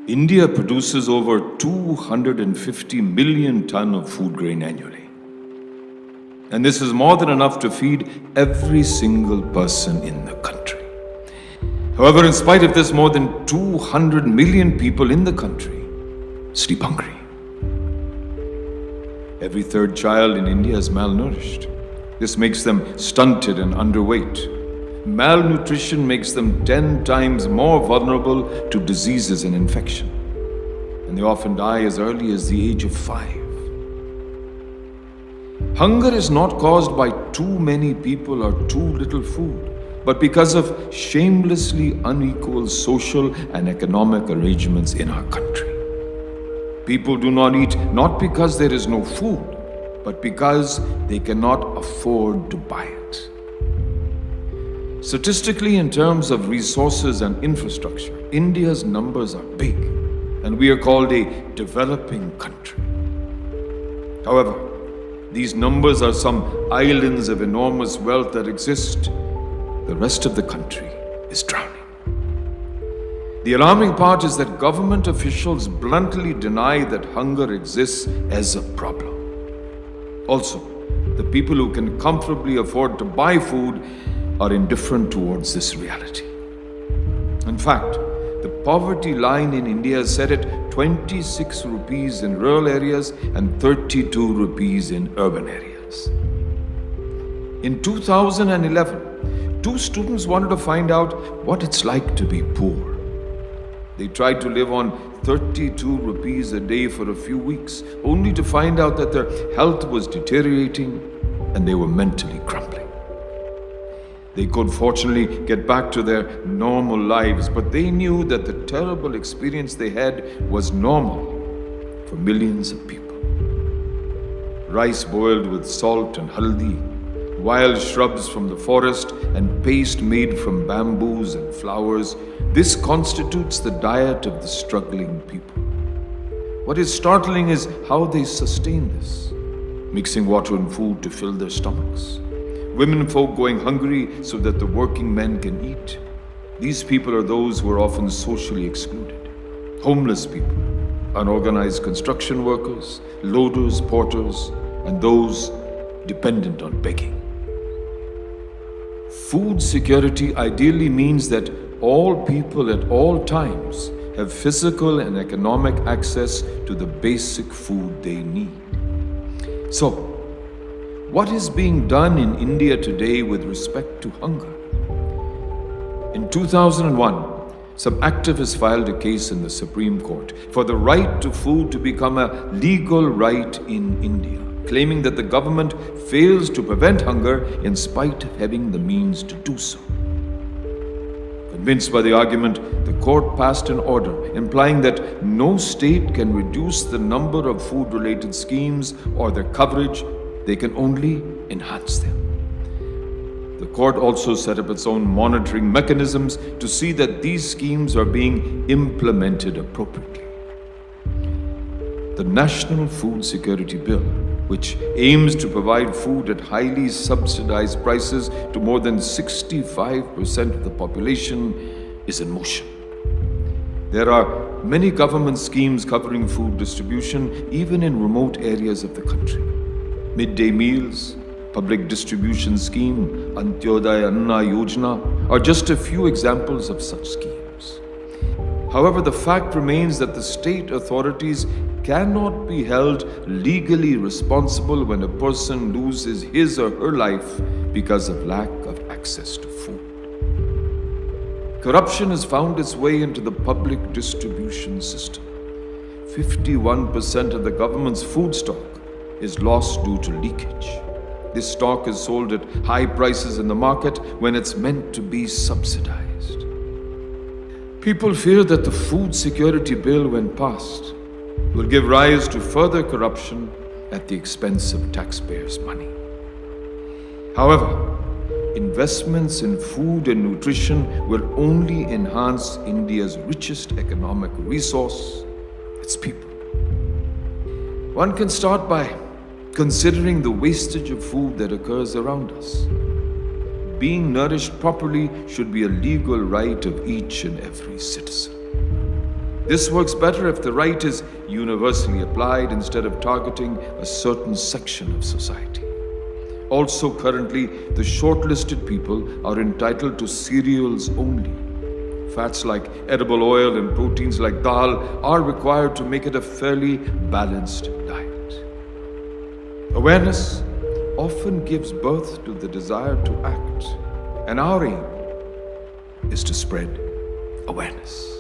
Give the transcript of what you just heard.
India produces over 250 million tons of food grain annually. And this is more than enough to feed every single person in the country. However, in spite of this, more than 200 million people in the country sleep hungry. Every third child in India is malnourished. This makes them stunted and underweight. Malnutrition makes them 10 times more vulnerable to diseases and infection. And they often die as early as the age of 5. Hunger is not caused by too many people or too little food, but because of shamelessly unequal social and economic arrangements in our country. People do not eat not because there is no food, but because they cannot afford to buy it. Statistically, in terms of resources and infrastructure, India's numbers are big, and we are called a developing country. However, these numbers are some islands of enormous wealth that exist. The rest of the country is drowning. The alarming part is that government officials bluntly deny that hunger exists as a problem. Also, the people who can comfortably afford to buy food are indifferent towards this reality. In fact, the poverty line in India is set at 26 rupees in rural areas and 32 rupees in urban areas. In 2011, 2 students wanted to find out what it's like to be poor. They tried to live on 32 rupees a day for a few weeks, only to find out that their health was deteriorating and they were mentally crumbling. They could fortunately get back to their normal lives, but they knew that the terrible experience they had was normal for millions of people. Rice boiled with salt and haldi, wild shrubs from the forest, and paste made from bamboos and flowers, this constitutes the diet of the struggling people. What is startling is how they sustain this, mixing water and food to fill their stomachs. Women folk going hungry so that the working men can eat. These people are those who are often socially excluded. Homeless people, unorganized construction workers, loaders, porters, and those dependent on begging. Food security ideally means that all people at all times have physical and economic access to the basic food they need. So, what is being done in India today with respect to hunger? In 2001, some activists filed a case in the Supreme Court for the right to food to become a legal right in India, claiming that the government fails to prevent hunger in spite of having the means to do so. Convinced by the argument, the court passed an order implying that no state can reduce the number of food-related schemes or their coverage. They can only enhance them. The court also set up its own monitoring mechanisms to see that these schemes are being implemented appropriately. The National Food Security Bill, which aims to provide food at highly subsidized prices to more than 65% of the population, is in motion. There are many government schemes covering food distribution, even in remote areas of the country. Midday meals, public distribution scheme, Antyodaya Anna Yojana are just a few examples of such schemes. However, the fact remains that the state authorities cannot be held legally responsible when a person loses his or her life because of lack of access to food. Corruption has found its way into the public distribution system. 51% of the government's food stock is lost due to leakage. This stock is sold at high prices in the market when it's meant to be subsidized. People fear that the food security bill, when passed, will give rise to further corruption at the expense of taxpayers' money. However, investments in food and nutrition will only enhance India's richest economic resource, its people. One can start by considering the wastage of food that occurs around us. Being nourished properly should be a legal right of each and every citizen. This works better if the right is universally applied instead of targeting a certain section of society. Also, currently, the shortlisted people are entitled to cereals only. Fats like edible oil and proteins like dal are required to make it a fairly balanced diet. Awareness often gives birth to the desire to act, and our aim is to spread awareness.